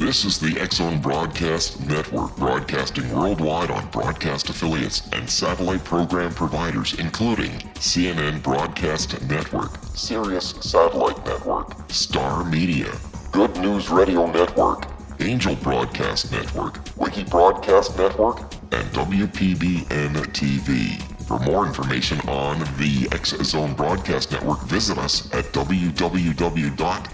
This is the X-Zone Broadcast Network, broadcasting worldwide on broadcast affiliates and satellite program providers, including CNN Broadcast Network, Sirius Satellite Network, Star Media, Good News Radio Network, Angel Broadcast Network, Wiki Broadcast Network, and WPBN TV. For more information on the X-Zone Broadcast Network, visit us at www.xzbn.net.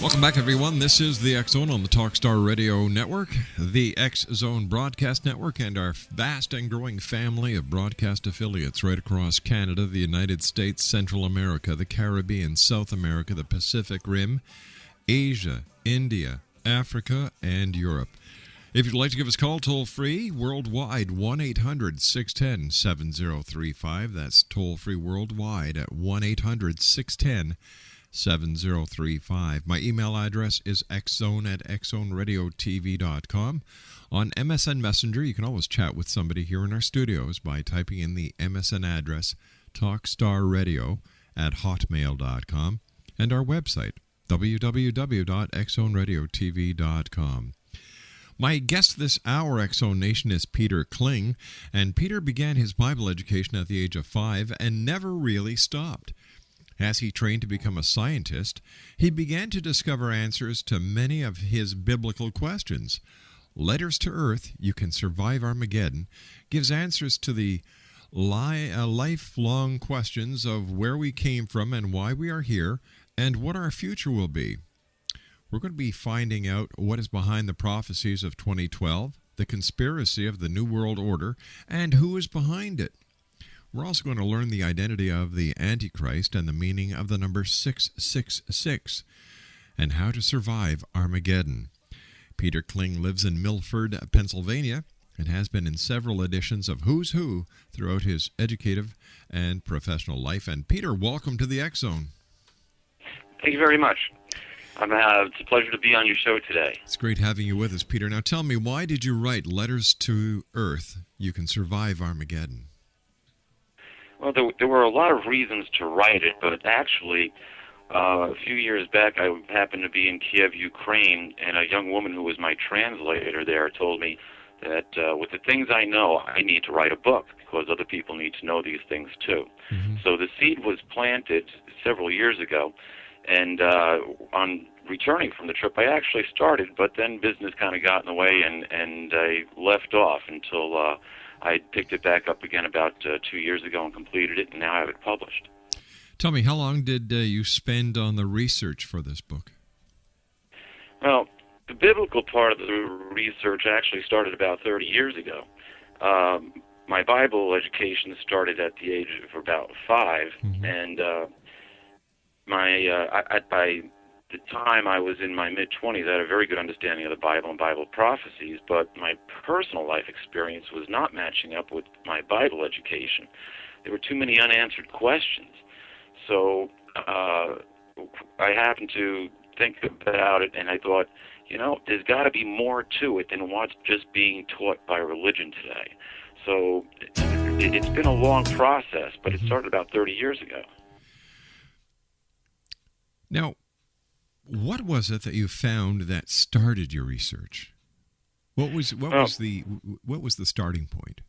Welcome back, everyone. This is the X-Zone on the Talkstar Radio Network, the X-Zone Broadcast Network, and our vast and growing family of broadcast affiliates right across Canada, the United States, Central America, the Caribbean, South America, the Pacific Rim, Asia, India, Africa, and Europe. If you'd like to give us a call toll-free worldwide, 1-800-610-7035. That's toll-free worldwide at 1-800-610-7035. My email address is xzone@xzoneradiotv.com. On MSN Messenger, you can always chat with somebody here in our studios by typing in the MSN address talkstarradio@hotmail.com and our website, www.xzoneradiotv.com. My guest this hour, X-Zone Nation, is Peter Kling, and Peter began his Bible education at the age of 5 and never really stopped. As he trained to become a scientist, he began to discover answers to many of his biblical questions. Letters to Earth, You Can Survive Armageddon, gives answers to the lifelong questions of where we came from and why we are here and what our future will be. We're going to be finding out what is behind the prophecies of 2012, the conspiracy of the New World Order, and who is behind it. We're also going to learn the identity of the Antichrist and the meaning of the number 666, and how to survive Armageddon. Peter Kling lives in Milford, Pennsylvania, and has been in several editions of Who's Who throughout his educative and professional life. And Peter, welcome to the X-Zone. Thank you very much. It's a pleasure to be on your show today. It's great having you with us, Peter. Now tell me, why did you write Letters to Earth, You Can Survive Armageddon? Well, there were a lot of reasons to write it, but actually, a few years back, I happened to be in Kiev, Ukraine, and a young woman who was my translator there told me that with the things I know, I need to write a book because other people need to know these things too. Mm-hmm. So the seed was planted several years ago, and on returning from the trip, I actually started, but then business kind of got in the way, and I left off until I picked it back up again about 2 years ago and completed it, and now I have it published. Tell me, how long did you spend on the research for this book? Well, the biblical part of the research actually started about 30 years ago. My Bible education started at the age of about 5, mm-hmm. and by the time I was in my mid-20s, I had a very good understanding of the Bible and Bible prophecies, but my personal life experience was not matching up with my Bible education. There were too many unanswered questions. So I happened to think about it, and I thought, there's got to be more to it than what's just being taught by religion today. So it's been a long process, but it started about 30 years ago. Now, what was it that you found that started your research? What was the starting point?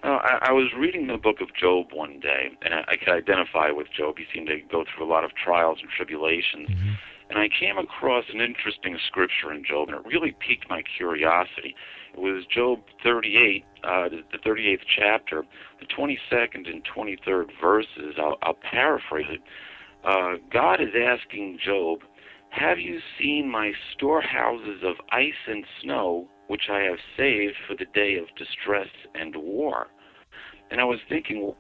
I was reading the book of Job one day, and I could identify with Job. He seemed to go through a lot of trials and tribulations. Mm-hmm. And I came across an interesting scripture in Job, and it really piqued my curiosity. It was Job 38, the 38th chapter, the 22nd and 23rd verses. I'll paraphrase it. God is asking Job, "Have you seen my storehouses of ice and snow, which I have saved for the day of distress and war?" And I was thinking, well,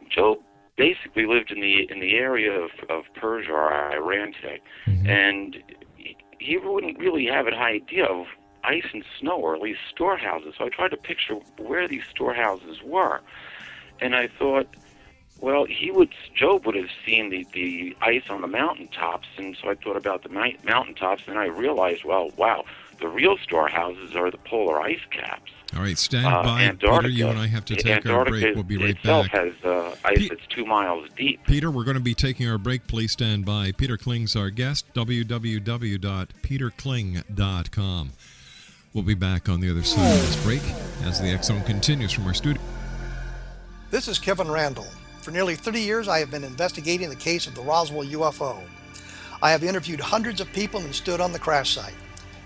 Job basically lived in the area of Persia or Iran today, mm-hmm. and he wouldn't really have an idea of ice and snow, or at least storehouses. So I tried to picture where these storehouses were, and I thought, Well, Job would have seen the ice on the mountaintops, and so I thought about the mountaintops, and I realized, well, wow, the real storehouses are the polar ice caps. All right, stand by, Antarctica, Peter. You and I have to take our break. We'll be right back. Antarctica itself has ice that's 2 miles deep. Peter, we're going to be taking our break. Please stand by. Peter Kling's our guest, www.peterkling.com. We'll be back on the other side of this break as the X-Zone continues from our studio. This is Kevin Randall. For nearly 30 years, I have been investigating the case of the Roswell UFO. I have interviewed hundreds of people and stood on the crash site.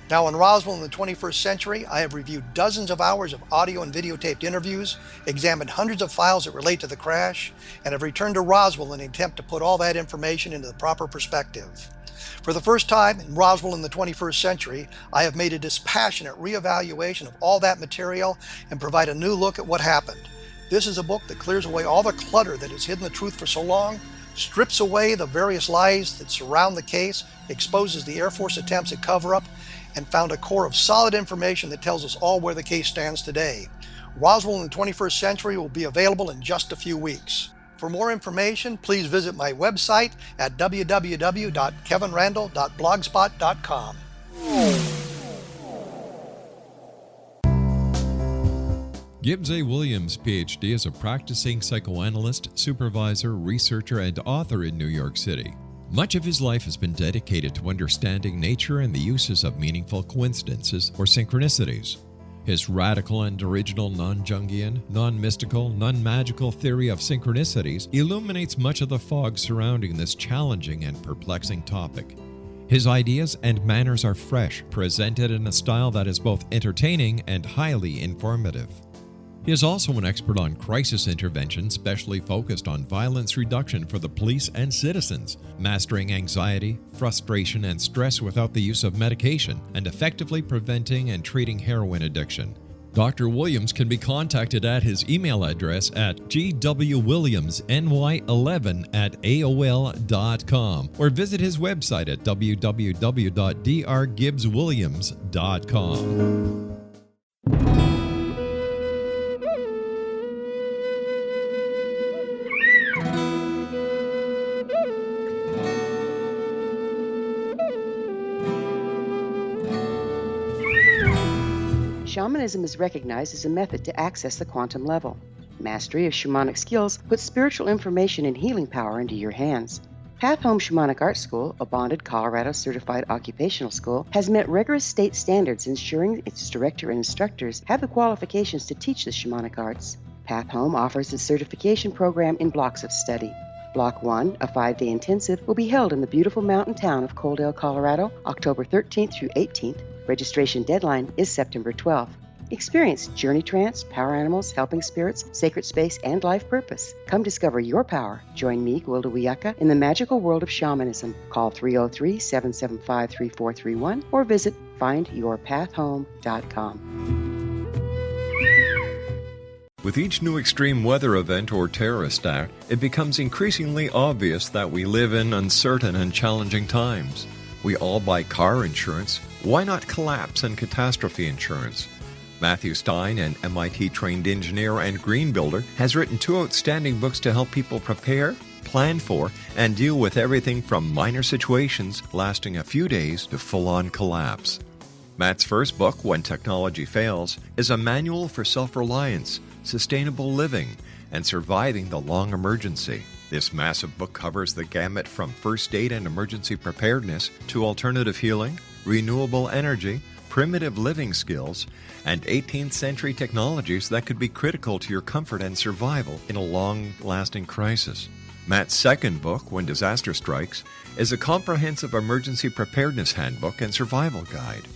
Now in Roswell in the 21st century, I have reviewed dozens of hours of audio and videotaped interviews, examined hundreds of files that relate to the crash, and have returned to Roswell in an attempt to put all that information into the proper perspective. For the first time in Roswell in the 21st century, I have made a dispassionate reevaluation of all that material and provide a new look at what happened. This is a book that clears away all the clutter that has hidden the truth for so long, strips away the various lies that surround the case, exposes the Air Force attempts at cover-up, and found a core of solid information that tells us all where the case stands today. Roswell in the 21st century will be available in just a few weeks. For more information, please visit my website at www.kevinrandall.blogspot.com. Gibbs A. Williams, Ph.D., is a practicing psychoanalyst, supervisor, researcher, and author in New York City. Much of his life has been dedicated to understanding nature and the uses of meaningful coincidences or synchronicities. His radical and original non-Jungian, non-mystical, non-magical theory of synchronicities illuminates much of the fog surrounding this challenging and perplexing topic. His ideas and manners are fresh, presented in a style that is both entertaining and highly informative. He is also an expert on crisis intervention, specially focused on violence reduction for the police and citizens, mastering anxiety, frustration, and stress without the use of medication, and effectively preventing and treating heroin addiction. Dr. Williams can be contacted at his email address at gwwilliamsny11@aol.com or visit his website at www.drgibbswilliams.com. Shamanism is recognized as a method to access the quantum level. Mastery of shamanic skills puts spiritual information and healing power into your hands. Path Home Shamanic Art School, a bonded Colorado certified occupational school, has met rigorous state standards, ensuring its director and instructors have the qualifications to teach the shamanic arts. Path Home offers its certification program in blocks of study. Block 1, a 5-day intensive, will be held in the beautiful mountain town of Coaldale, Colorado, October 13th through 18th. Registration deadline is September 12th. Experience journey trance, power animals, helping spirits, sacred space, and life purpose. Come discover your power. Join me, Gwilda Wiyaka, in the magical world of shamanism. Call 303-775-3431 or visit findyourpathhome.com. With each new extreme weather event or terrorist act, it becomes increasingly obvious that we live in uncertain and challenging times. We all buy car insurance. Why not collapse and catastrophe insurance? Matthew Stein, an MIT-trained engineer and green builder, has written 2 outstanding books to help people prepare, plan for, and deal with everything from minor situations lasting a few days to full-on collapse. Matt's first book, When Technology Fails, is a manual for self-reliance, sustainable living, and surviving the long emergency. This massive book covers the gamut from first aid and emergency preparedness to alternative healing, renewable energy, primitive living skills, and 18th century technologies that could be critical to your comfort and survival in a long-lasting crisis. Matt's second book, When Disaster Strikes, is a comprehensive emergency preparedness handbook and survival guide.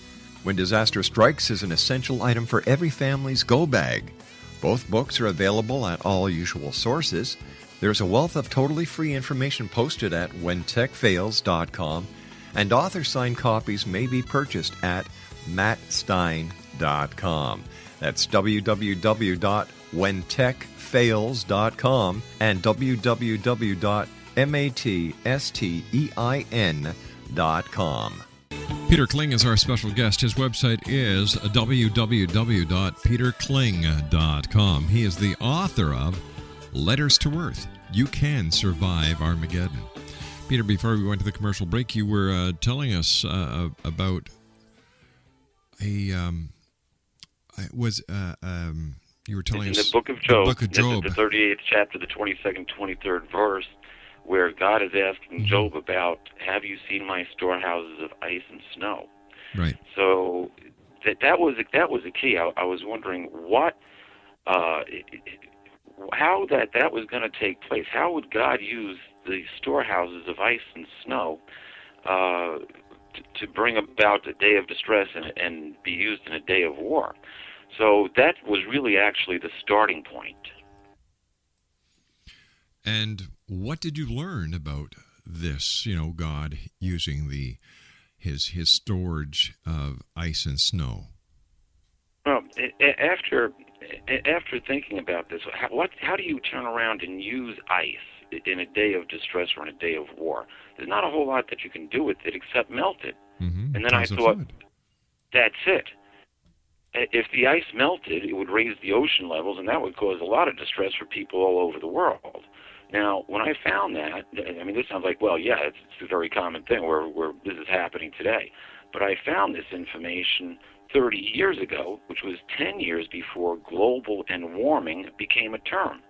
When Disaster Strikes is an essential item for every family's go bag. Both books are available at all usual sources. There's a wealth of totally free information posted at whentechfails.com, and author-signed copies may be purchased at mattstein.com. That's www.whentechfails.com and www.mattstein.com. Peter Kling is our special guest. His website is www.peterkling.com. He is the author of Letters to Earth. You can survive Armageddon. Peter, before we went to the commercial break, you were telling us about you were telling us in the book of Job, the book of Job. the 38th chapter, the 22nd, 23rd verse, where God is asking Job about, have you seen my storehouses of ice and snow? Right. So that was a key. I was wondering how that was going to take place. How would God use the storehouses of ice and snow to bring about a day of distress and be used in a day of war? So that was really actually the starting point. And what did you learn about this? God using his storage of ice and snow. Well, after thinking about this, how do you turn around and use ice in a day of distress or in a day of war? There's not a whole lot that you can do with it except melt it. Mm-hmm. And then I thought, that's it. If the ice melted, it would raise the ocean levels, and that would cause a lot of distress for people all over the world. Now, when I found that, I mean, this sounds like, well, yeah, it's a very common thing where this is happening today. But I found this information 30 years ago, which was 10 years before global and warming became a term.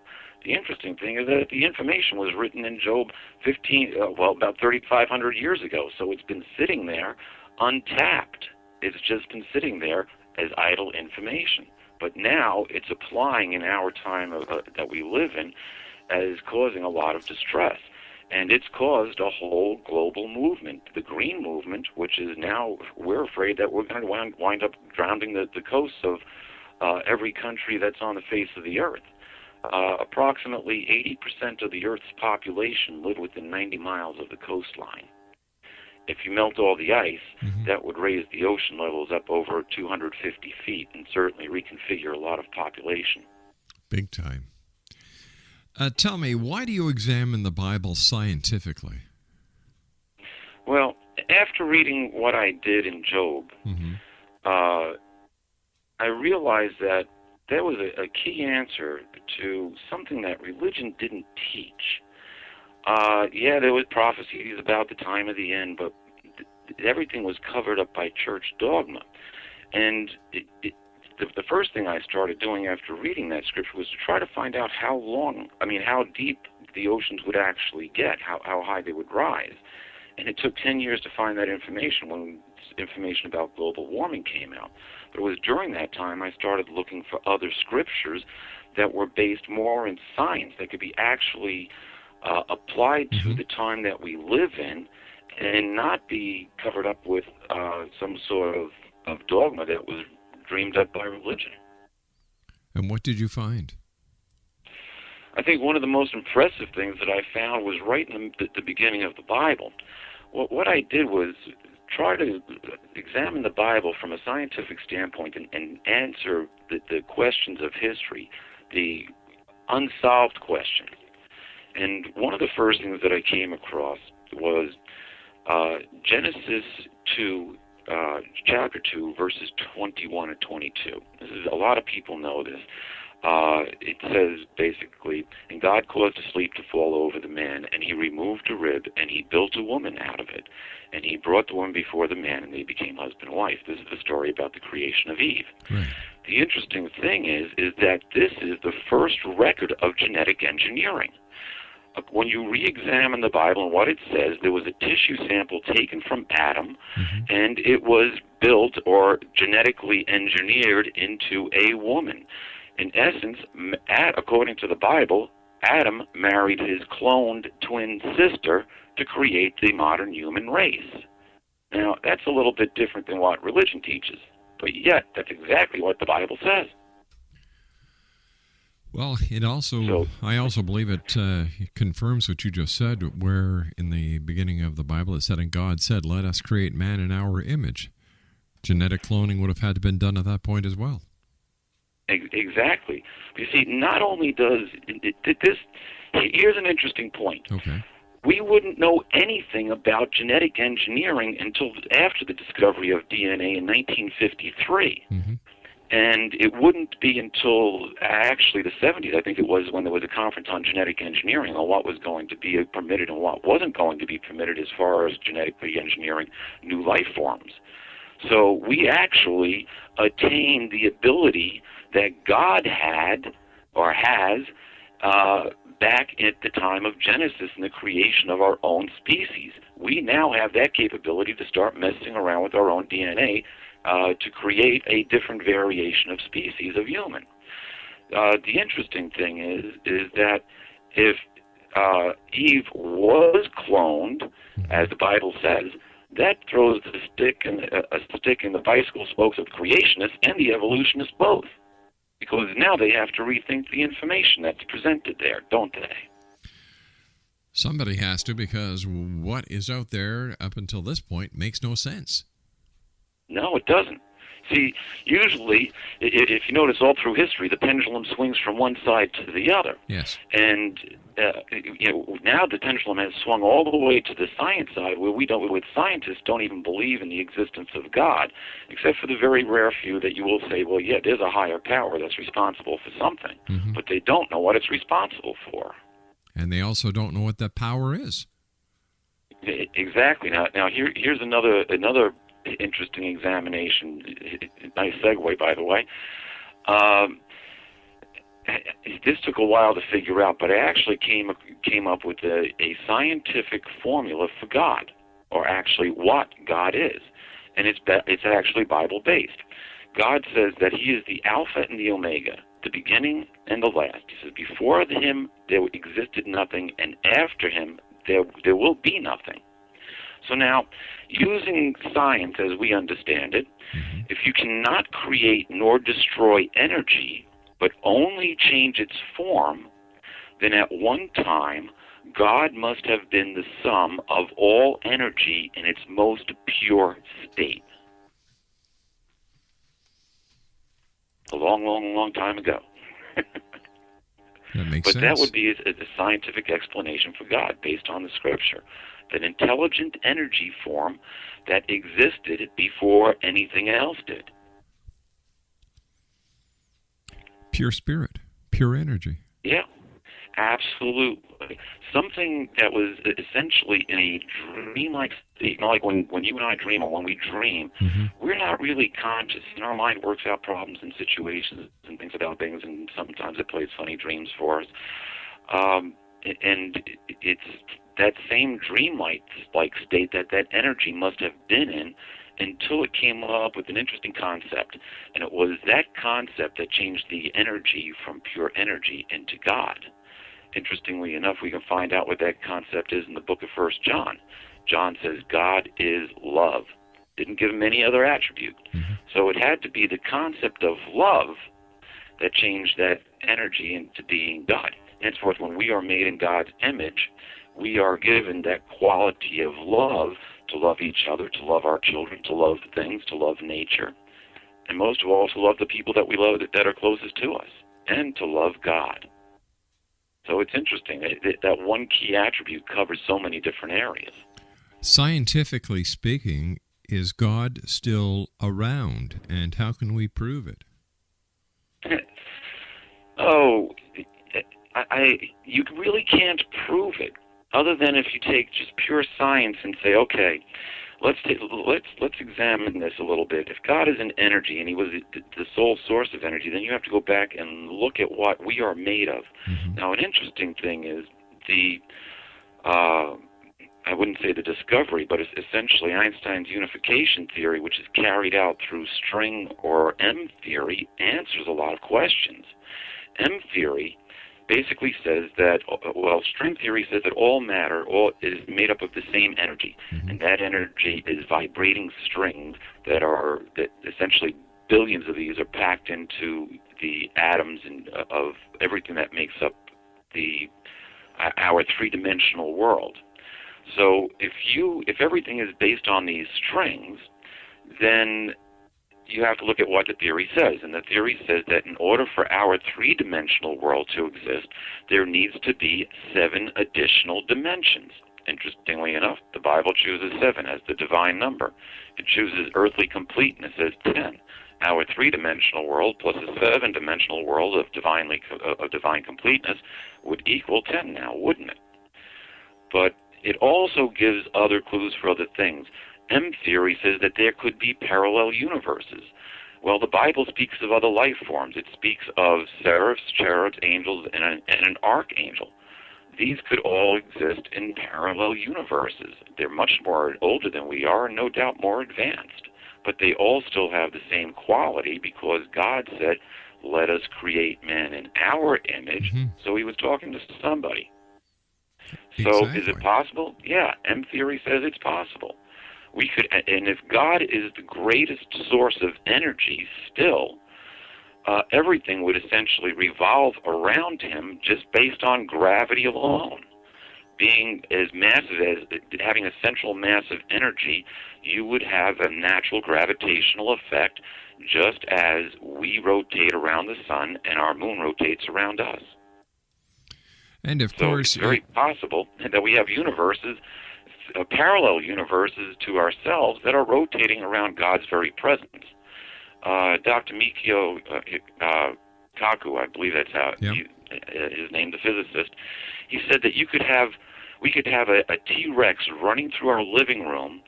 The interesting thing is that the information was written in Job about 3,500 years ago, so it's been sitting there untapped. It's just been sitting there as idle information. But now it's applying in our time that we live in as causing a lot of distress. And it's caused a whole global movement, the green movement, which is now, we're afraid that we're going to wind up drowning the coasts of every country that's on the face of the earth. Approximately 80% of the Earth's population live within 90 miles of the coastline. If you melt all the ice, that would raise the ocean levels up over 250 feet and certainly reconfigure a lot of population. Big time. Tell me, why do you examine the Bible scientifically? Well, after reading what I did in Job, I realized that there was a key answer to something that religion didn't teach. There was prophecies about the time of the end, but everything was covered up by church dogma. And the first thing I started doing after reading that scripture was to try to find out how deep the oceans would actually get, how high they would rise. And it took 10 years to find that information when information about global warming came out. But it was during that time I started looking for other scriptures that were based more in science, that could be actually applied to the time that we live in and not be covered up with some sort of dogma that was dreamed up by religion. And what did you find? I think one of the most impressive things that I found was right in the beginning of the Bible. What I did was try to examine the Bible from a scientific standpoint and answer the questions of history, the unsolved questions. And one of the first things that I came across was Genesis 2, chapter 2, verses 21 and 22. A lot of people know this. It says basically, and God caused a sleep to fall over the man, and he removed a rib, and he built a woman out of it. And he brought the woman before the man, and they became husband and wife. This is the story about the creation of Eve. Right. The interesting thing is that this is the first record of genetic engineering. When you re-examine the Bible and what it says, there was a tissue sample taken from Adam, and it was built or genetically engineered into a woman. In essence, according to the Bible, Adam married his cloned twin sister to create the modern human race. Now, that's a little bit different than what religion teaches, but yet that's exactly what the Bible says. Well, I also believe it confirms what you just said, where in the beginning of the Bible it said, and God said, let us create man in our image. Genetic cloning would have had to been done at that point as well. Exactly. You see, not only does this, here's an interesting point. Okay. We wouldn't know anything about genetic engineering until after the discovery of DNA in 1953. And it wouldn't be until actually the 70s, I think it was, when there was a conference on genetic engineering on what was going to be permitted and what wasn't going to be permitted as far as genetically engineering new life forms. So we actually attained the ability that God had or has back at the time of Genesis and the creation of our own species. We now have that capability to start messing around with our own DNA to create a different variation of species of human. The interesting thing is that if Eve was cloned, as the Bible says, that throws a stick in the bicycle spokes of the creationists and the evolutionists both, because now they have to rethink the information that's presented there, don't they? Somebody has to, because what is out there up until this point makes no sense. No, it doesn't. See, usually, if you notice all through history, the pendulum swings from one side to the other. Yes. And now the pendulum has swung all the way to the science side, where scientists don't even believe in the existence of God, except for the very rare few that you will say, well, yeah, there's a higher power that's responsible for something, but they don't know what it's responsible for. And they also don't know what that power is. Exactly. Now here's another interesting examination. Nice segue, by the way. This took a while to figure out, but I actually came up with a scientific formula for God, or actually what God is, and it's actually Bible-based. God says that He is the Alpha and the Omega, the beginning and the last. He says, before Him there existed nothing, and after Him there will be nothing. So now, using science as we understand it, if you cannot create nor destroy energy, but only change its form, then at one time, God must have been the sum of all energy in its most pure state. A long, long, long time ago. That makes sense. But that would be a scientific explanation for God based on the Scripture. An intelligent energy form that existed before anything else did. Pure spirit, pure energy. Yeah, absolutely. Something that was essentially in a dream-like state. Like when you and I dream, or when we dream, we're not really conscious. And our mind works out problems and situations and thinks about things, and sometimes it plays funny dreams for us. And it's that same dream-like state that energy must have been in until it came up with an interesting concept. And it was that concept that changed the energy from pure energy into God. Interestingly enough, we can find out what that concept is in the book of 1 John. John says God is love. Didn't give him any other attribute. So it had to be the concept of love that changed that energy into being God. Henceforth, when we are made in God's image, we are given that quality of love, to love each other, to love our children, to love things, to love nature, and most of all, to love the people that we love that are closest to us, and to love God. So it's interesting. That one key attribute covers so many different areas. Scientifically speaking, is God still around, and how can we prove it? You really can't prove it, other than if you take just pure science and say, okay, let's examine this a little bit. If God is an energy and He was the sole source of energy, then you have to go back and look at what we are made of. Now, an interesting thing is I wouldn't say the discovery, but it's essentially Einstein's unification theory, which is carried out through string or M theory, answers a lot of questions. M theory basically says that, string theory says that all matter is made up of the same energy, and that energy is vibrating strings that essentially billions of these are packed into the atoms of everything that makes up our three-dimensional world. So if everything is based on these strings, then you have to look at what the theory says. And the theory says that in order for our three-dimensional world to exist, there needs to be 7 additional dimensions. Interestingly enough, the Bible chooses 7 as the divine number. It chooses earthly completeness as 10. Our 3-dimensional world plus a 7-dimensional world of divine completeness would equal 10 now, wouldn't it? But it also gives other clues for other things. M-theory says that there could be parallel universes. Well, the Bible speaks of other life forms. It speaks of seraphs, cherubs, angels, and an archangel. These could all exist in parallel universes. They're much more older than we are and no doubt more advanced. But they all still have the same quality because God said, let us create man in our image. So he was talking to somebody. So is it possible? Yeah, M-theory says it's possible. We could, and if God is the greatest source of energy still, everything would essentially revolve around him just based on gravity alone. Being as massive as, having a central mass of energy, you would have a natural gravitational effect just as we rotate around the sun and our moon rotates around us. And of so course, it's very possible that we have universes, parallel universes to ourselves that are rotating around God's very presence. Dr. Mikio Kaku, I believe that's how his name, the physicist, he said that we could have a T-Rex running through our living room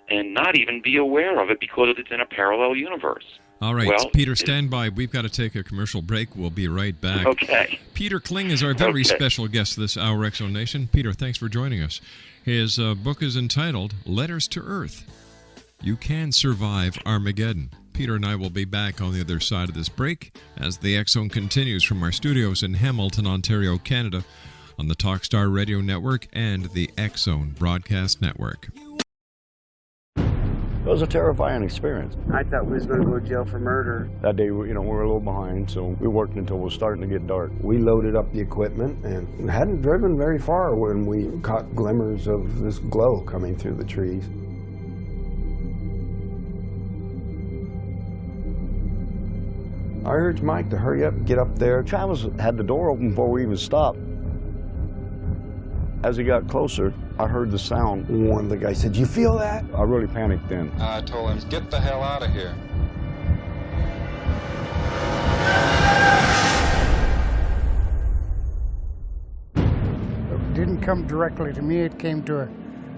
and not even be aware of it because it's in a parallel universe. All right, well, Peter, stand by. We've got to take a commercial break. We'll be right back. Okay. Peter Kling is our very special guest this hour, X Zone Nation. Peter, thanks for joining us. His book is entitled Letters to Earth. You Can Survive Armageddon. Peter and I will be back on the other side of this break as the X Zone continues from our studios in Hamilton, Ontario, Canada, on the Talkstar Radio Network and the X Zone Broadcast Network. It was a terrifying experience. I thought we was going to go to jail for murder. That day, we were a little behind, so we worked until it was starting to get dark. We loaded up the equipment and hadn't driven very far when we caught glimmers of this glow coming through the trees. I urged Mike to hurry up and get up there. Travis had the door open before we even stopped. As he got closer, I heard the sound. One of the guys said, "You feel that?" I really panicked then. I told him, "Get the hell out of here." It didn't come directly to me, it came to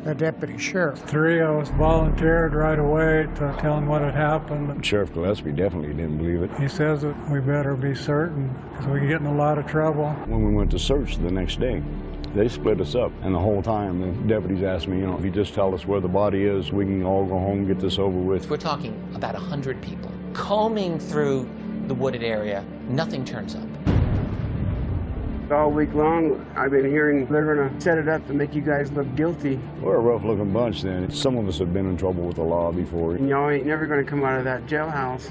a deputy sheriff. 3 of us volunteered right away to tell him what had happened. Sheriff Gillespie definitely didn't believe it. He says that we better be certain because we can get in a lot of trouble. When we went to search the next day, they split us up, and the whole time the deputies asked me, if you just tell us where the body is, we can all go home and get this over with. We're talking about 100 people combing through the wooded area. Nothing turns up. All week long, I've been hearing they're going to set it up to make you guys look guilty. We're a rough-looking bunch then. Some of us have been in trouble with the law before. And y'all ain't never going to come out of that jailhouse.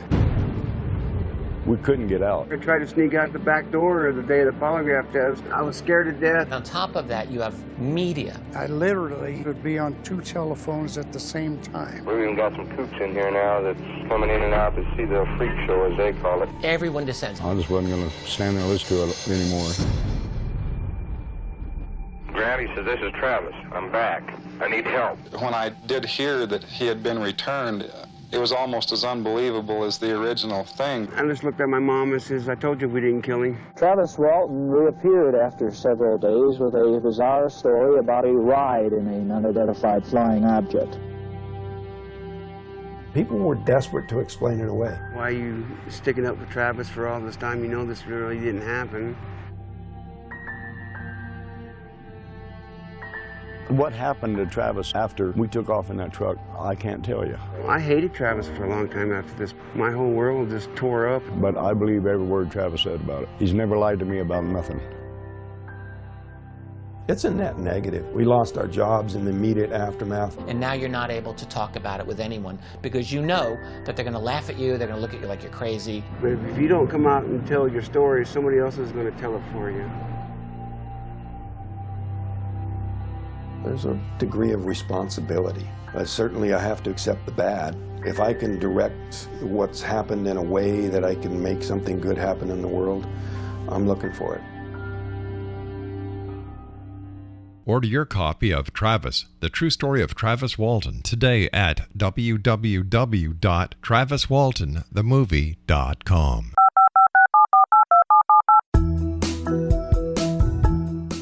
We couldn't get out. I tried to sneak out the back door the day of the polygraph test. I was scared to death. On top of that, you have media. I literally would be on 2 telephones at the same time. We've even got some coops in here now that's coming in and out to see the freak show, as they call it. Everyone descends. I just wasn't going to stand there and listen to it anymore. Granny says, "This is Travis. I'm back. I need help." When I did hear that he had been returned, it was almost as unbelievable as the original thing. I just looked at my mom and says, "I told you we didn't kill him." Travis Walton reappeared after several days with a bizarre story about a ride in an unidentified flying object. People were desperate to explain it away. Why are you sticking up for Travis for all this time? You know this really didn't happen. What happened to Travis after we took off in that truck, I can't tell you. I hated Travis for a long time after this. My whole world just tore up. But I believe every word Travis said about it. He's never lied to me about nothing. It's a net negative. We lost our jobs in the immediate aftermath. And now you're not able to talk about it with anyone because you know that they're going to laugh at you, they're going to look at you like you're crazy. But if you don't come out and tell your story, somebody else is going to tell it for you. There's a degree of responsibility. Certainly I have to accept the bad. If I can direct what's happened in a way that I can make something good happen in the world, I'm looking for it. Order your copy of Travis, The True Story of Travis Walton, today at www.traviswaltonthemovie.com.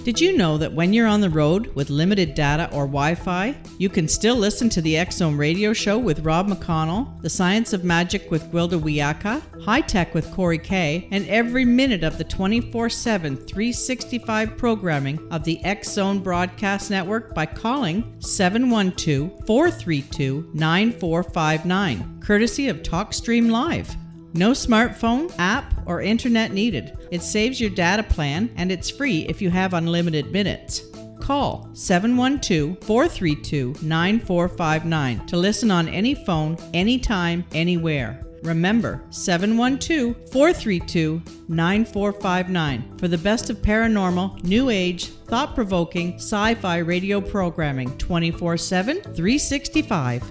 Did you know that when you're on the road with limited data or Wi-Fi, you can still listen to the X-Zone Radio Show with Rob McConnell, The Science of Magic with Gwilda Wiyaka, High Tech with Corey Kay, and every minute of the 24/7, 365 programming of the X-Zone Broadcast Network by calling 712-432-9459, courtesy of TalkStream Live. No smartphone, app, or internet needed. It saves your data plan, and it's free if you have unlimited minutes. Call 712-432-9459 to listen on any phone, anytime, anywhere. Remember, 712-432-9459 for the best of paranormal, new age, thought-provoking, sci-fi radio programming 24/7, 365.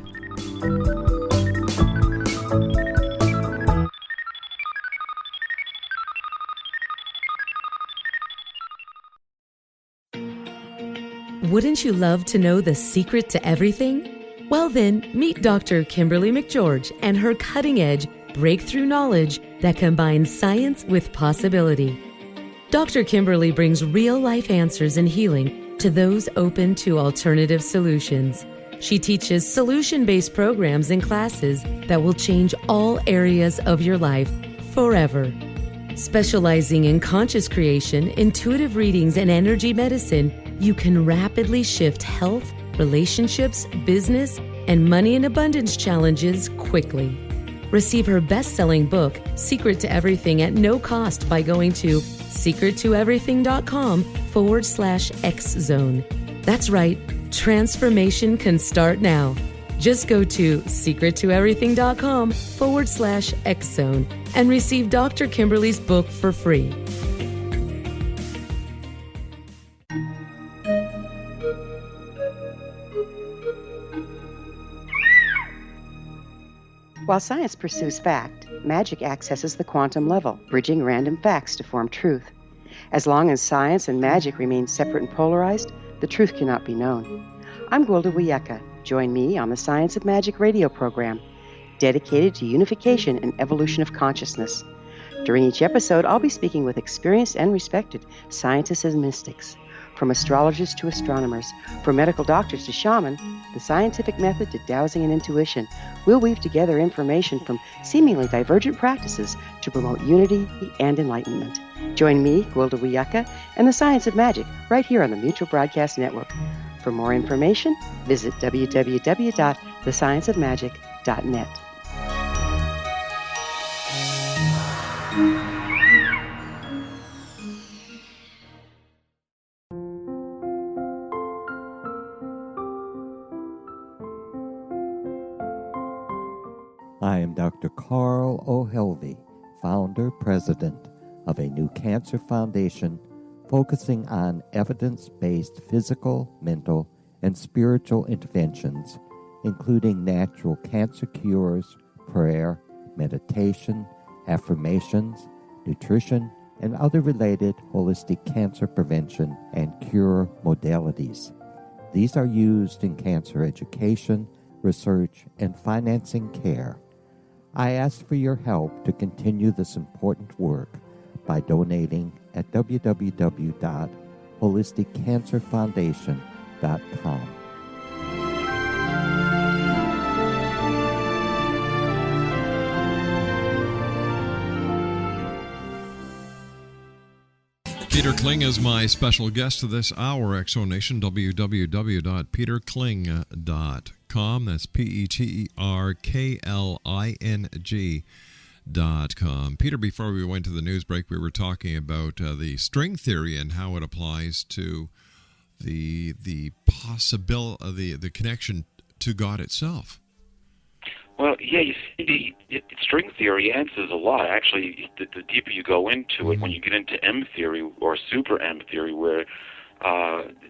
Wouldn't you love to know the secret to everything? Well then, meet Dr. Kimberly McGeorge and her cutting-edge breakthrough knowledge that combines science with possibility. Dr. Kimberly brings real-life answers and healing to those open to alternative solutions. She teaches solution-based programs and classes that will change all areas of your life forever. Specializing in conscious creation, intuitive readings, and energy medicine, you can rapidly shift health, relationships, business, and money and abundance challenges quickly. Receive her best-selling book, Secret to Everything, at no cost by going to secrettoeverything.com/X-Zone. That's right, transformation can start now. Just go to secrettoeverything.com/X-Zone and receive Dr. Kimberly's book for free. While science pursues fact, magic accesses the quantum level, bridging random facts to form truth. As long as science and magic remain separate and polarized, the truth cannot be known. I'm Gwilda Wiyaka. Join me on the Science of Magic radio program, dedicated to unification and evolution of consciousness. During each episode, I'll be speaking with experienced and respected scientists and mystics. From astrologers to astronomers, from medical doctors to shaman, the scientific method to dowsing and intuition, we'll weave together information from seemingly divergent practices to promote unity and enlightenment. Join me, Gwilda Wiyaka, and the Science of Magic right here on the Mutual Broadcast Network. For more information, visit www.thescienceofmagic.net. I am Dr. Carl O'Helvey, founder, president of a new cancer foundation focusing on evidence-based physical, mental, and spiritual interventions, including natural cancer cures, prayer, meditation, affirmations, nutrition, and other related holistic cancer prevention and cure modalities. These are used in cancer education, research, and financing care. I ask for your help to continue this important work by donating at www.holisticcancerfoundation.com. Peter Kling is my special guest this hour, Exonation, www.peterkling.com. That's PeterKling.com. Peter, before we went to the news break, we were talking about the string theory and how it applies to the possibility, the connection to God itself. Well, yeah, you see, string theory answers a lot. Actually, the deeper you go into it, when you get into M theory or super M theory, where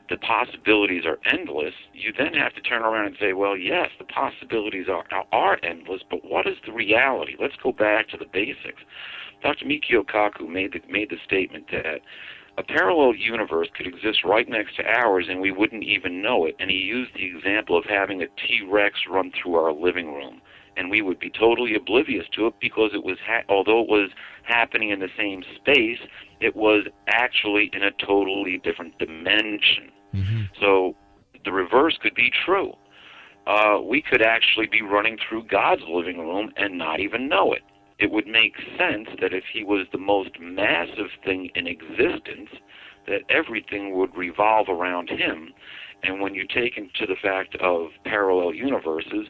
the possibilities are endless, you then have to turn around and say, well, yes, the possibilities are endless, but what is the reality? Let's go back to the basics. Dr. Mikio Kaku made the statement that A parallel universe could exist right next to ours and we wouldn't even know it. And he used the example of having a T-Rex run through our living room. And we would be totally oblivious to it because it was, although it was happening in the same space, it was actually in a totally different dimension. So the reverse could be true. We could actually be running through God's living room and not even know it. It would make sense that if he was the most massive thing in existence, that everything would revolve around him. And when you take into the fact of parallel universes,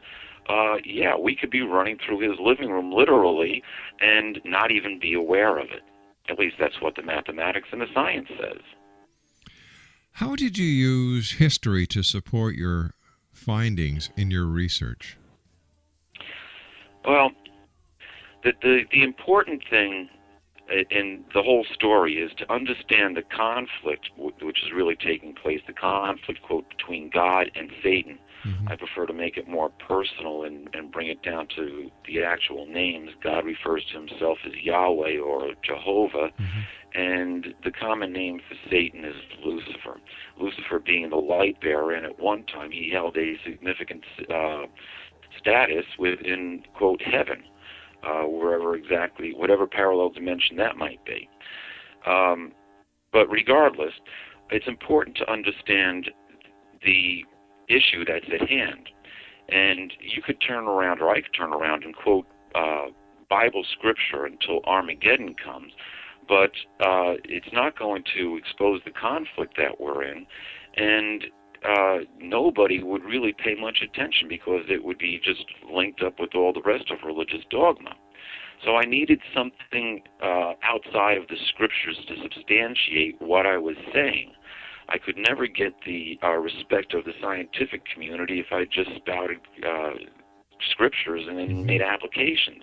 yeah, we could be running through his living room literally and not even be aware of it. At least that's what the mathematics and the science says. How did you use history to support your findings in your research? Well, the important thing in the whole story is to understand the conflict which is really taking place, the conflict, quote, between God and Satan. I prefer to make it more personal and bring it down to the actual names. God refers to himself as Yahweh or Jehovah, and the common name for Satan is Lucifer. Lucifer being the light bearer, and at one time he held a significant status within, quote, heaven, whatever parallel dimension that might be. But regardless, it's important to understand the issue that's at hand. And you could turn around, or I could turn around and quote Bible scripture until Armageddon comes, but it's not going to expose the conflict that we're in, and nobody would really pay much attention because it would be just linked up with all the rest of religious dogma. So I needed something outside of the scriptures to substantiate what I was saying. I could never get the respect of the scientific community if I just spouted scriptures and then made applications.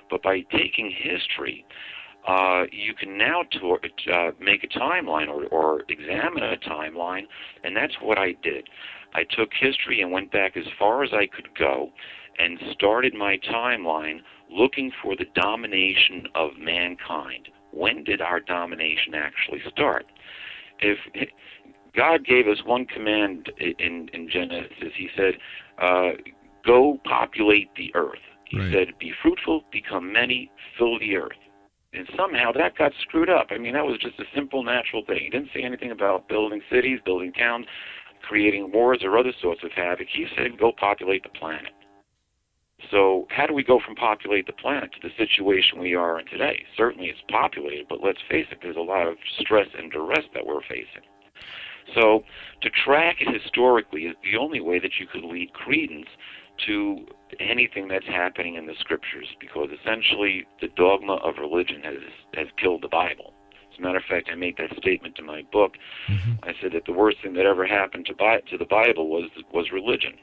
But by taking history, you can now make a timeline or examine a timeline, and that's what I did. I took history and went back as far as I could go and started my timeline looking for the domination of mankind. When did our domination actually start? If God gave us one command in Genesis, he said, go populate the earth. He said, be fruitful, become many, fill the earth. And somehow that got screwed up. I mean, that was just a simple, natural thing. He didn't say anything about building cities, building towns, creating wars or other sorts of havoc. He said, go populate the planet. So how do we go from populate the planet to the situation we are in today? Certainly it's populated, but let's face it, there's a lot of stress and duress that we're facing. So to track it historically is the only way that you could lead credence to anything that's happening in the scriptures, because essentially the dogma of religion has killed the Bible. As a matter of fact, I made that statement in my book. I said that the worst thing that ever happened to the Bible was religion.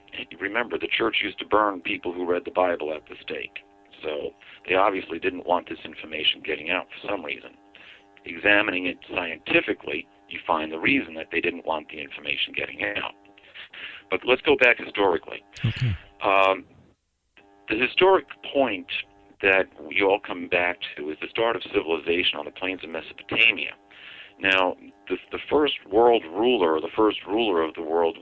Remember, the church used to burn people who read the Bible at the stake. So they obviously didn't want this information getting out for some reason. Examining it scientifically, you find the reason that they didn't want the information getting out. But let's go back historically. The historic point that we all come back to is the start of civilization on the plains of Mesopotamia. Now, the first world ruler, or the first ruler of the world,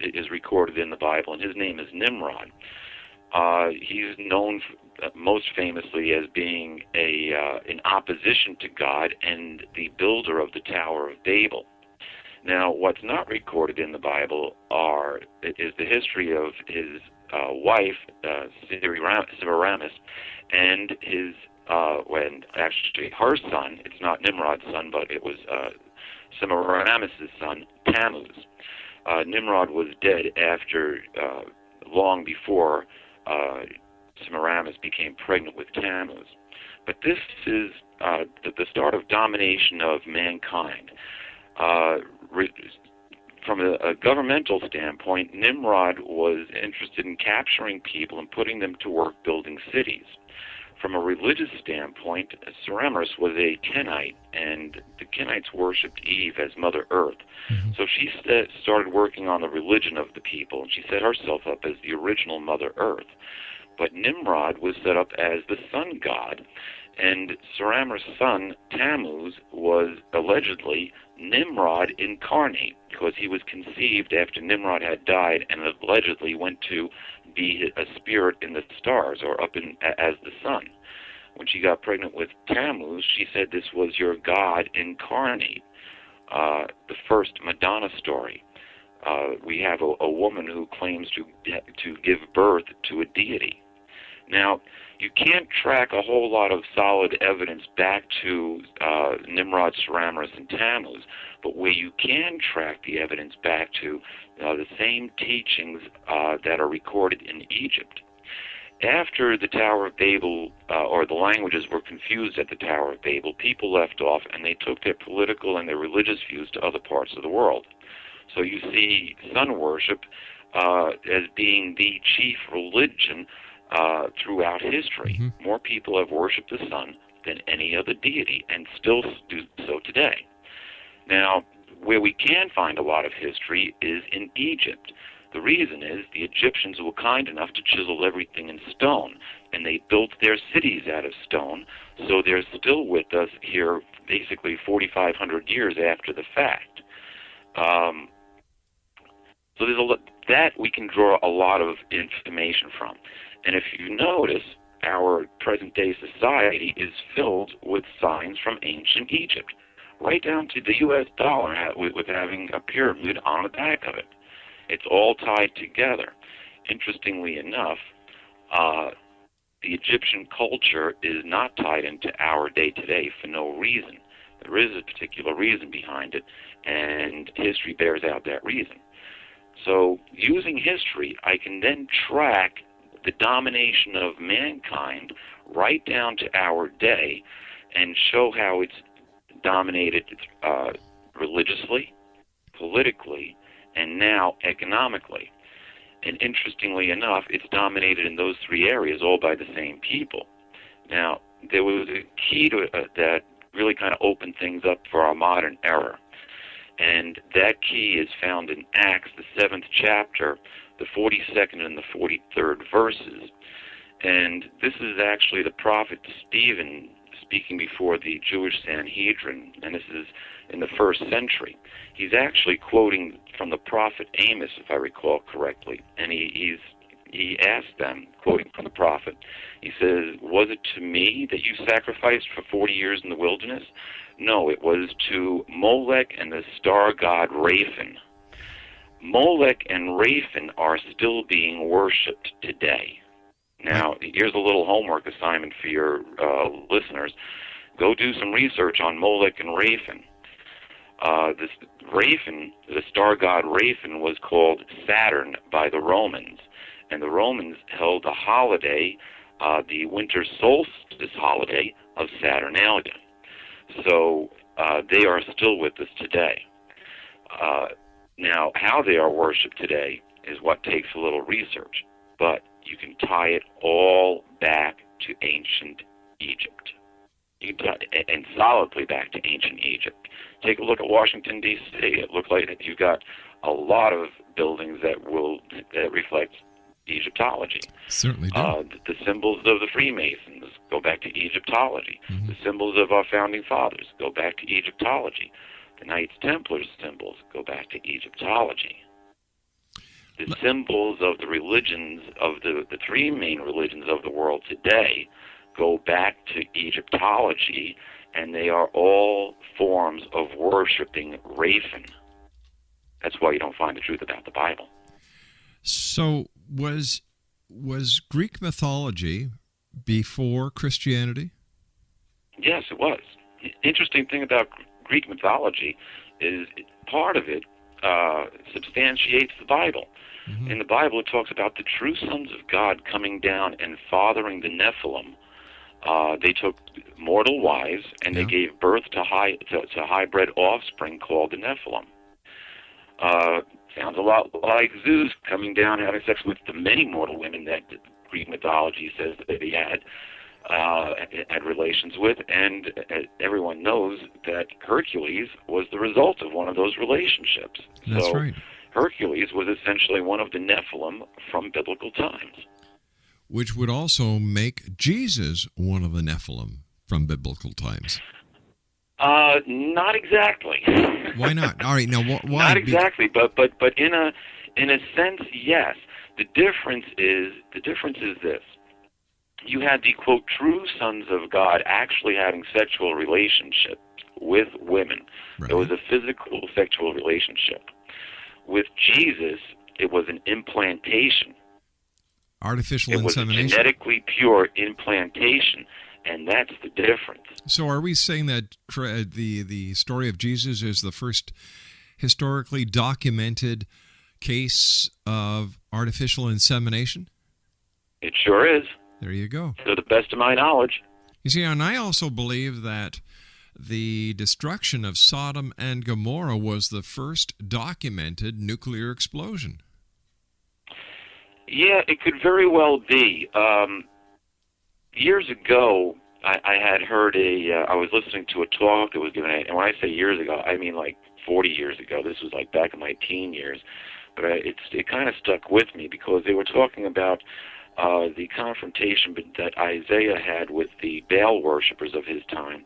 is recorded in the Bible, and his name is Nimrod. He's known most famously as being in opposition to God and the builder of the Tower of Babel. Now, what's not recorded in the Bible is the history of his wife, Semiramis, and his her son. It's not Nimrod's son, but it was Semiramis' son, Tammuz. Nimrod was dead long before Semiramis became pregnant with Tammuz. But this is the start of domination of mankind. From a governmental standpoint, Nimrod was interested in capturing people and putting them to work building cities. From a religious standpoint, Semiramis was a Kenite, and the Kenites worshipped Eve as Mother Earth. So she started working on the religion of the people, and she set herself up as the original Mother Earth. But Nimrod was set up as the sun god, and Saramar's son, Tammuz, was allegedly Nimrod incarnate, because he was conceived after Nimrod had died and allegedly went to be a spirit in the stars, or up in as the sun. When she got pregnant with Tammuz, she said this was your god incarnate. The first Madonna story. We have a woman who claims to give birth to a deity. Now, you can't track a whole lot of solid evidence back to Nimrod, Semiramis, and Tammuz, but where you can track the evidence back to the same teachings that are recorded in Egypt. After the Tower of Babel, or the languages were confused at the Tower of Babel, people left off and they took their political and their religious views to other parts of the world. So you see sun worship as being the chief religion throughout history. Mm-hmm. More people have worshipped the sun than any other deity, and still do so today. Now, where we can find a lot of history is in Egypt. The reason is the Egyptians were kind enough to chisel everything in stone, and they built their cities out of stone, so they're still with us here basically 4,500 years after the fact. So there's that we can draw a lot of information from. And if you notice, our present-day society is filled with signs from ancient Egypt, right down to the U.S. dollar with having a pyramid on the back of it. It's all tied together. Interestingly enough, the Egyptian culture is not tied into our day-to-day for no reason. There is a particular reason behind it, and history bears out that reason. So using history, I can then track the domination of mankind right down to our day and show how it's dominated religiously, politically, and now economically. And interestingly enough, it's dominated in those three areas all by the same people. Now, there was a key to it that really kind of opened things up for our modern era. And that key is found in Acts, the 7th chapter, the 42nd and the 43rd verses. And this is actually the prophet Stephen speaking before the Jewish Sanhedrin, and this is in the 1st century. He's actually quoting from the prophet Amos, if I recall correctly, and he asked them, quoting from the prophet, he says, "Was it to me that you sacrificed for 40 years in the wilderness? No, it was to Molech and the star god Raphan." Molech and Raphan are still being worshipped today. Now, here's a little homework assignment for your listeners. Go do some research on Molech and Raphan. This Raphan, the star god Raphan, was called Saturn by the Romans, and the Romans held a holiday, the winter solstice holiday of Saturnalia. So they are still with us today. Now, how they are worshipped today is what takes a little research, but you can tie it all back to ancient Egypt. You can tie it, and solidly back to ancient Egypt. Take a look at Washington, D.C. It looks like you've got a lot of buildings that reflect Egyptology. Certainly do. The symbols of the Freemasons go back to Egyptology. Mm-hmm. The symbols of our founding fathers go back to Egyptology. The Knights Templars symbols go back to Egyptology. The symbols of the religions of the three main religions of the world today go back to Egyptology, and they are all forms of worshiping Raphan. That's why you don't find the truth about the Bible. So was Greek mythology before Christianity? Yes, it was. The interesting thing about Greek mythology is part of it substantiates the Bible. Mm-hmm. In the Bible, it talks about the true sons of God coming down and fathering the Nephilim. They took mortal wives and they gave birth to hybrid offspring called the Nephilim. Sounds a lot like Zeus coming down and having sex with the many mortal women that Greek mythology says that he had relations with, and everyone knows that Hercules was the result of one of those relationships. That's right. Hercules was essentially one of the Nephilim from biblical times. which would also make Jesus one of the Nephilim from biblical times. Not exactly. Why not? All right, now why? Not exactly, but in a sense, yes. The difference is this: you had the quote true sons of God actually having sexual relationships with women. Right. It was a physical sexual relationship. With Jesus, it was an implantation. Artificial It insemination. was a genetically pure implantation, and that's the difference. So are we saying that the story of Jesus is the first historically documented case of artificial insemination? It sure is. There you go. To the best of my knowledge. You see, and I also believe that the destruction of Sodom and Gomorrah was the first documented nuclear explosion. Yeah, it could very well be. Years ago, I had heard I was listening to a talk that was given, and when I say years ago, I mean like 40 years ago. This was like back in my teen years. But it kind of stuck with me because they were talking about the confrontation that Isaiah had with the Baal worshippers of his time,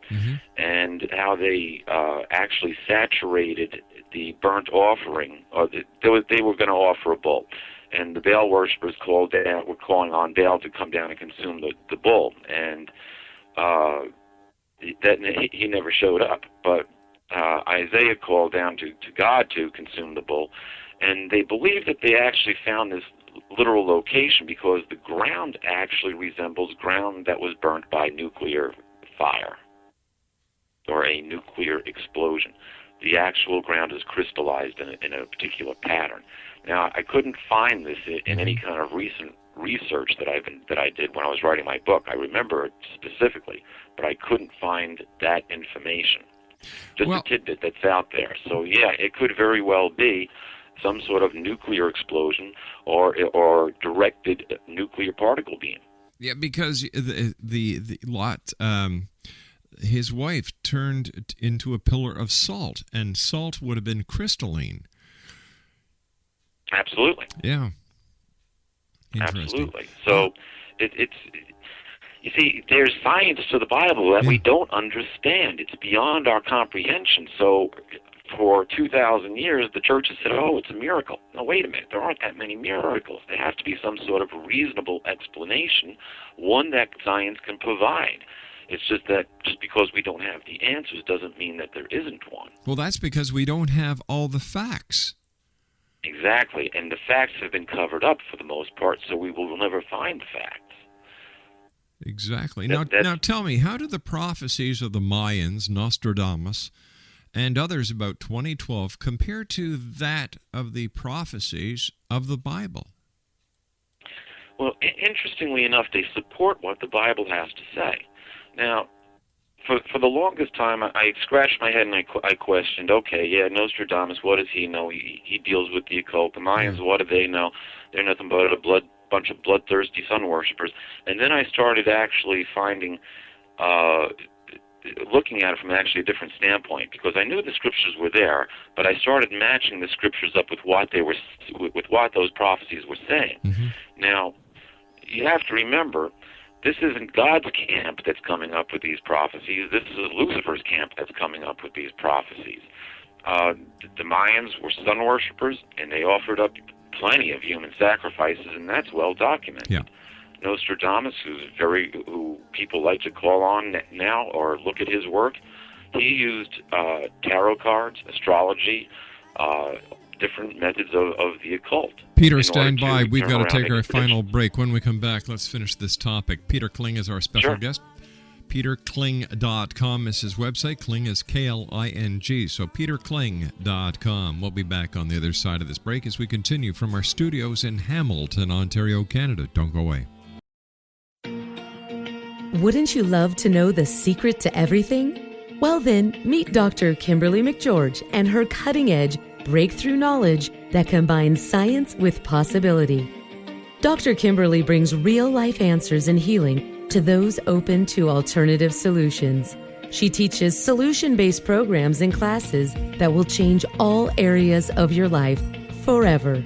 and how they actually saturated the burnt offering, or they were going to offer a bull, and the Baal worshippers were calling on Baal to come down and consume the bull, and he never showed up. But Isaiah called down to God to consume the bull, and they believe that they actually found this literal location because the ground actually resembles ground that was burnt by nuclear fire or a nuclear explosion. The actual ground is crystallized in a particular pattern. Now, I couldn't find this in any kind of recent research that I did when I was writing my book. I remember it specifically, but I couldn't find that information. Just a tidbit that's out there. So, yeah, it could very well be some sort of nuclear explosion or directed nuclear particle beam. Yeah, because the Lot, his wife turned into a pillar of salt, and salt would have been crystalline. Absolutely. Yeah. Absolutely. So it's you see, there's science to the Bible that we don't understand. It's beyond our comprehension. So for 2,000 years, the church has said, oh, it's a miracle. No, wait a minute. There aren't that many miracles. There has to be some sort of reasonable explanation, one that science can provide. It's just that just because we don't have the answers doesn't mean that there isn't one. Well, that's because we don't have all the facts. Exactly. And the facts have been covered up for the most part, so we will never find the facts. Exactly. Now tell me, how do the prophecies of the Mayans, Nostradamus, and others about 2012 compare to that of the prophecies of the Bible? Well, interestingly enough, they support what the Bible has to say. Now, for the longest time, I scratched my head and I questioned, okay, yeah, Nostradamus, what does he know? He deals with the occult. The Mayans, what do they know? They're nothing but a bunch of bloodthirsty sun worshippers. And then I started actually finding, looking at it from actually a different standpoint, because I knew the scriptures were there, but I started matching the scriptures up with what those prophecies were saying. Now, you have to remember, this isn't God's camp that's coming up with these prophecies. This is Lucifer's camp that's coming up with these prophecies. The Mayans were sun worshippers, and they offered up plenty of human sacrifices, and that's well documented. Yeah. Nostradamus, who people like to call on now or look at his work, he used tarot cards, astrology, different methods of the occult. Peter, stand by. We've got to take our final break. When we come back, let's finish this topic. Peter Kling is our special guest. PeterKling.com is his website. Kling is Kling. So PeterKling.com. We'll be back on the other side of this break as we continue from our studios in Hamilton, Ontario, Canada. Don't go away. Wouldn't you love to know the secret to everything? Well then, meet Dr. Kimberly McGeorge and her cutting-edge breakthrough knowledge that combines science with possibility. Dr. Kimberly brings real-life answers and healing to those open to alternative solutions. She teaches solution-based programs and classes that will change all areas of your life forever.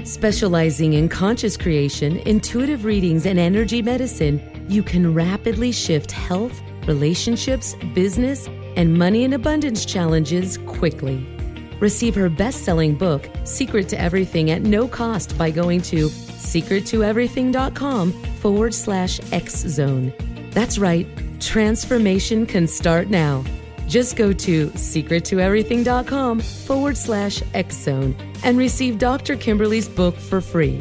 Specializing in conscious creation, intuitive readings, and energy medicine, you can rapidly shift health, relationships, business, and money in abundance challenges quickly. Receive her best-selling book, Secret to Everything, at no cost by going to secrettoeverything.com/X-Zone. That's right, transformation can start now. Just go to secrettoeverything.com/X-Zone and receive Dr. Kimberly's book for free.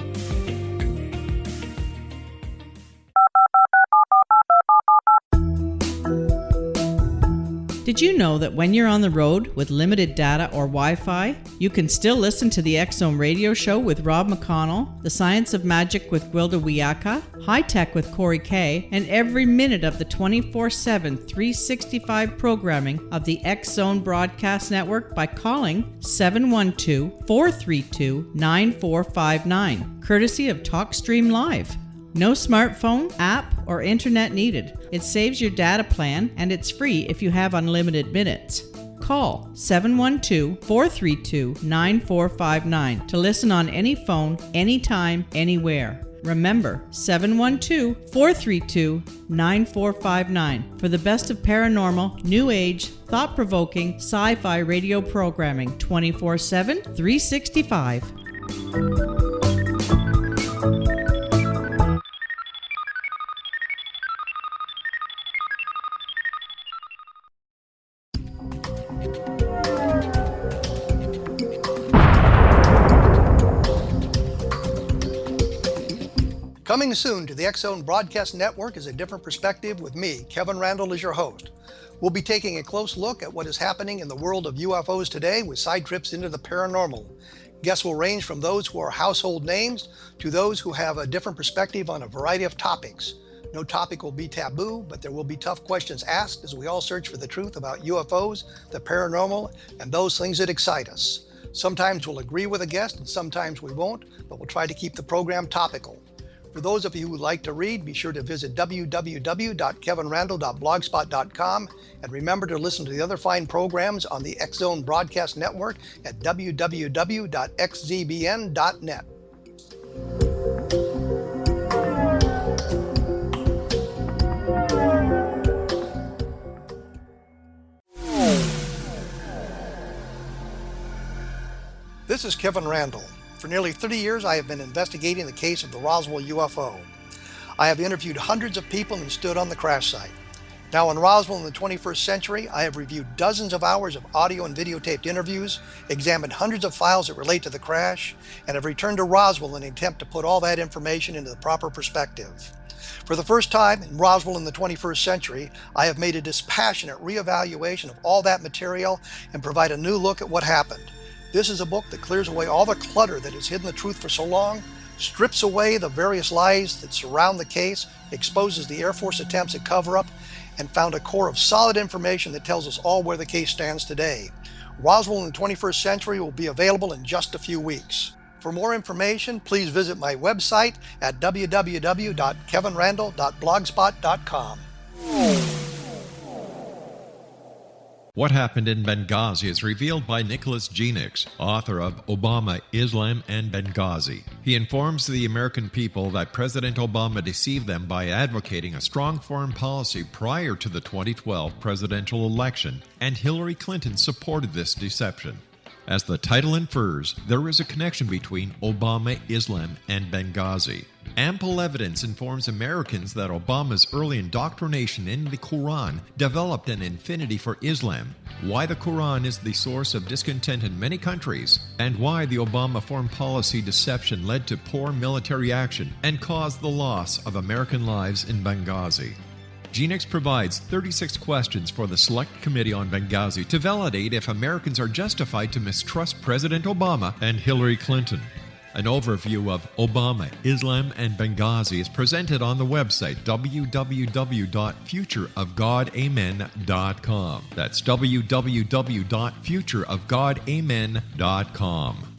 Did you know that when you're on the road with limited data or Wi-Fi, you can still listen to the X-Zone radio show with Rob McConnell, The Science of Magic with Gwilda Wiyaka, High Tech with Corey Kay, and every minute of the 24/7, 365 programming of the X-Zone Broadcast Network by calling 712-432-9459, courtesy of TalkStream Live. No smartphone, app, or internet needed. It saves your data plan, and it's free if you have unlimited minutes. Call 712-432-9459 to listen on any phone, anytime, anywhere. Remember, 712-432-9459 for the best of paranormal, new age, thought-provoking, sci-fi radio programming 24/7, 365. Coming soon to the X-Zone Broadcast Network is A Different Perspective with me, Kevin Randall, as your host. We'll be taking a close look at what is happening in the world of UFOs today with side trips into the paranormal. Guests will range from those who are household names to those who have a different perspective on a variety of topics. No topic will be taboo, but there will be tough questions asked as we all search for the truth about UFOs, the paranormal, and those things that excite us. Sometimes we'll agree with a guest and sometimes we won't, but we'll try to keep the program topical. For those of you who like to read, be sure to visit www.kevinrandall.blogspot.com and remember to listen to the other fine programs on the X-Zone Broadcast Network at www.xzbn.net. This is Kevin Randall. For nearly 30 years, I have been investigating the case of the Roswell UFO. I have interviewed hundreds of people and stood on the crash site. Now in Roswell in the 21st century, I have reviewed dozens of hours of audio and videotaped interviews, examined hundreds of files that relate to the crash, and have returned to Roswell in an attempt to put all that information into the proper perspective. For the first time in Roswell in the 21st century, I have made a dispassionate reevaluation of all that material and provide a new look at what happened. This is a book that clears away all the clutter that has hidden the truth for so long, strips away the various lies that surround the case, exposes the Air Force attempts at cover-up, and found a core of solid information that tells us all where the case stands today. Roswell in the 21st century will be available in just a few weeks. For more information, please visit my website at www.kevinrandall.blogspot.com. What happened in Benghazi is revealed by Nicholas Genix, author of Obama, Islam, and Benghazi. He informs the American people that President Obama deceived them by advocating a strong foreign policy prior to the 2012 presidential election, and Hillary Clinton supported this deception. As the title infers, there is a connection between Obama, Islam, and Benghazi. Ample evidence informs Americans that Obama's early indoctrination in the Quran developed an affinity for Islam, why the Quran is the source of discontent in many countries, and why the Obama foreign policy deception led to poor military action and caused the loss of American lives in Benghazi. Genix provides 36 questions for the Select Committee on Benghazi to validate if Americans are justified to mistrust President Obama and Hillary Clinton. An overview of Obama, Islam, and Benghazi is presented on the website www.futureofgodamen.com. That's www.futureofgodamen.com.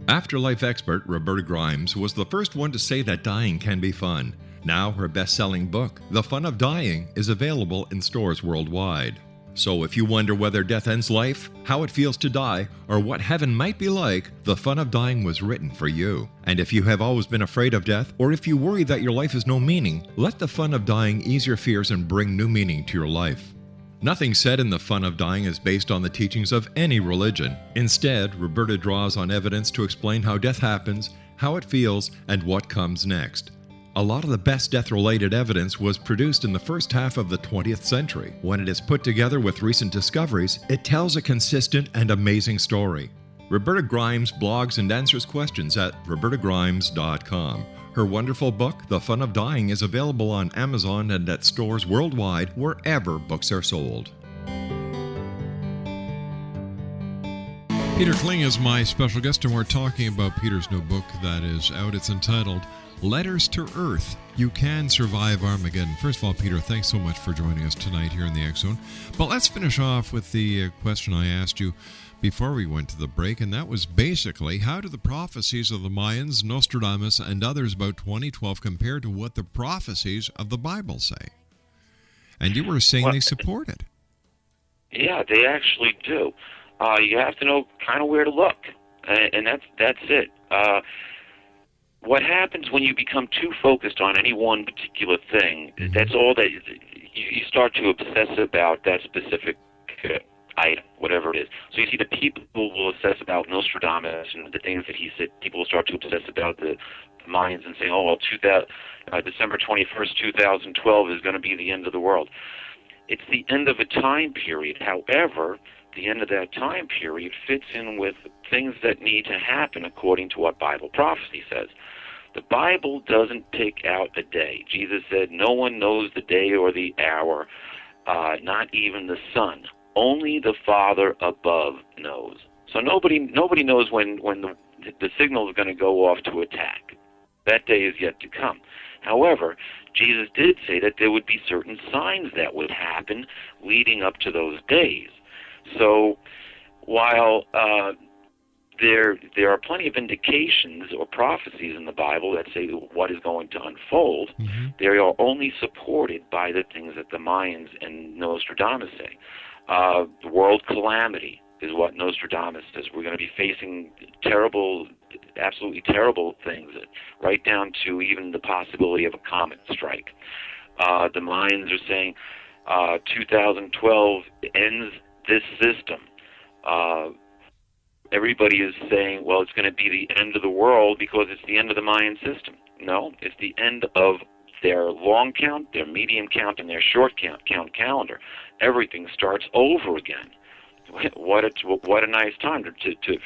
Afterlife expert Roberta Grimes was the first one to say that dying can be fun. Now her best-selling book, The Fun of Dying, is available in stores worldwide. So if you wonder whether death ends life, how it feels to die, or what heaven might be like, The Fun of Dying was written for you. And if you have always been afraid of death, or if you worry that your life has no meaning, let The Fun of Dying ease your fears and bring new meaning to your life. Nothing said in The Fun of Dying is based on the teachings of any religion. Instead, Roberta draws on evidence to explain how death happens, how it feels, and what comes next. A lot of the best death-related evidence was produced in the first half of the 20th century. When it is put together with recent discoveries, it tells a consistent and amazing story. Roberta Grimes blogs and answers questions at robertagrimes.com. Her wonderful book, The Fun of Dying, is available on Amazon and at stores worldwide wherever books are sold. Peter Kling is my special guest, and we're talking about Peter's new book that is out. It's entitled Letters to Earth. You Can Survive Armageddon. First of all, Peter, thanks so much for joining us tonight here in the X Zone. But let's finish off with the question I asked you before we went to the break, and that was basically, how do the prophecies of the Mayans, Nostradamus, and others about 2012 compare to what the prophecies of the Bible say? And you were saying they support it. Yeah, they actually do. You have to know kind of where to look, and that's it. What happens when you become too focused on any one particular thing, that's all that you start to obsess about that specific item, whatever it is. So you see the people will obsess about Nostradamus and the things that he said. People will start to obsess about the Mayans and saying, oh, well, December 21st, 2012 is going to be the end of the world. It's the end of a time period. However, the end of that time period fits in with things that need to happen according to what Bible prophecy says. The Bible doesn't pick out a day. Jesus said, no one knows the day or the hour, not even the Son. Only the Father above knows. So nobody knows when the signal is going to go off to attack. That day is yet to come. However, Jesus did say that there would be certain signs that would happen leading up to those days. So while there are plenty of indications or prophecies in the Bible that say what is going to unfold, they are only supported by the things that the Mayans and Nostradamus say. The world calamity is what Nostradamus says. We're going to be facing terrible, absolutely terrible things, right down to even the possibility of a comet strike. The Mayans are saying 2012 ends this system. Everybody is saying, well, it's going to be the end of the world because it's the end of the Mayan system. No, it's the end of their long count, their medium count, and their short count calendar. Everything starts over again. What a nice time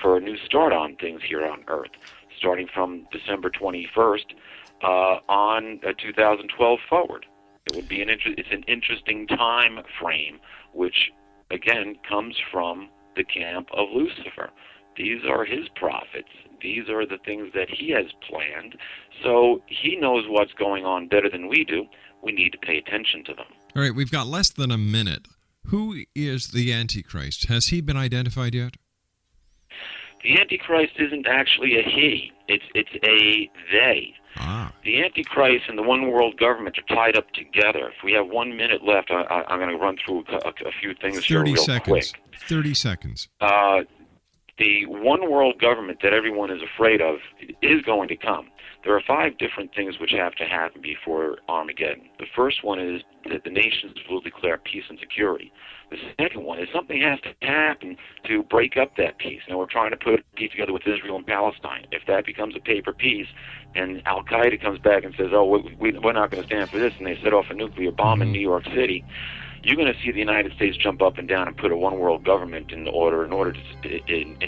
for a new start on things here on Earth, starting from December 21st on 2012 forward. It would be it's an interesting time frame, which again comes from the camp of Lucifer. These are his prophets. These are the things that he has planned. So he knows what's going on better than we do. We need to pay attention to them. All right, we've got less than a minute. Who is the Antichrist? Has he been identified yet? The Antichrist isn't actually a he. It's a they. The Antichrist and the one world government are tied up together. If we have 1 minute left, I'm going to run through a few things here real quick. 30 seconds. The one world government that everyone is afraid of is going to come. There are 5 different things which have to happen before Armageddon. The first one is that the nations will declare peace and security. The second one is something has to happen to break up that peace. Now, we're trying to put a peace together with Israel and Palestine. If that becomes a paper peace and Al-Qaeda comes back and says, oh, we're not going to stand for this, and they set off a nuclear bomb in New York City, you're going to see the United States jump up and down and put a one world government in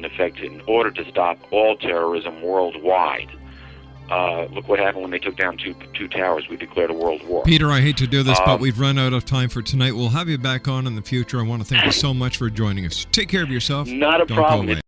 effect in order to stop all terrorism worldwide. Look what happened when they took down two towers. We declared a world war. Peter, I hate to do this, but we've run out of time for tonight. We'll have you back on in the future. I want to thank you so much for joining us. Take care of yourself. Not a problem.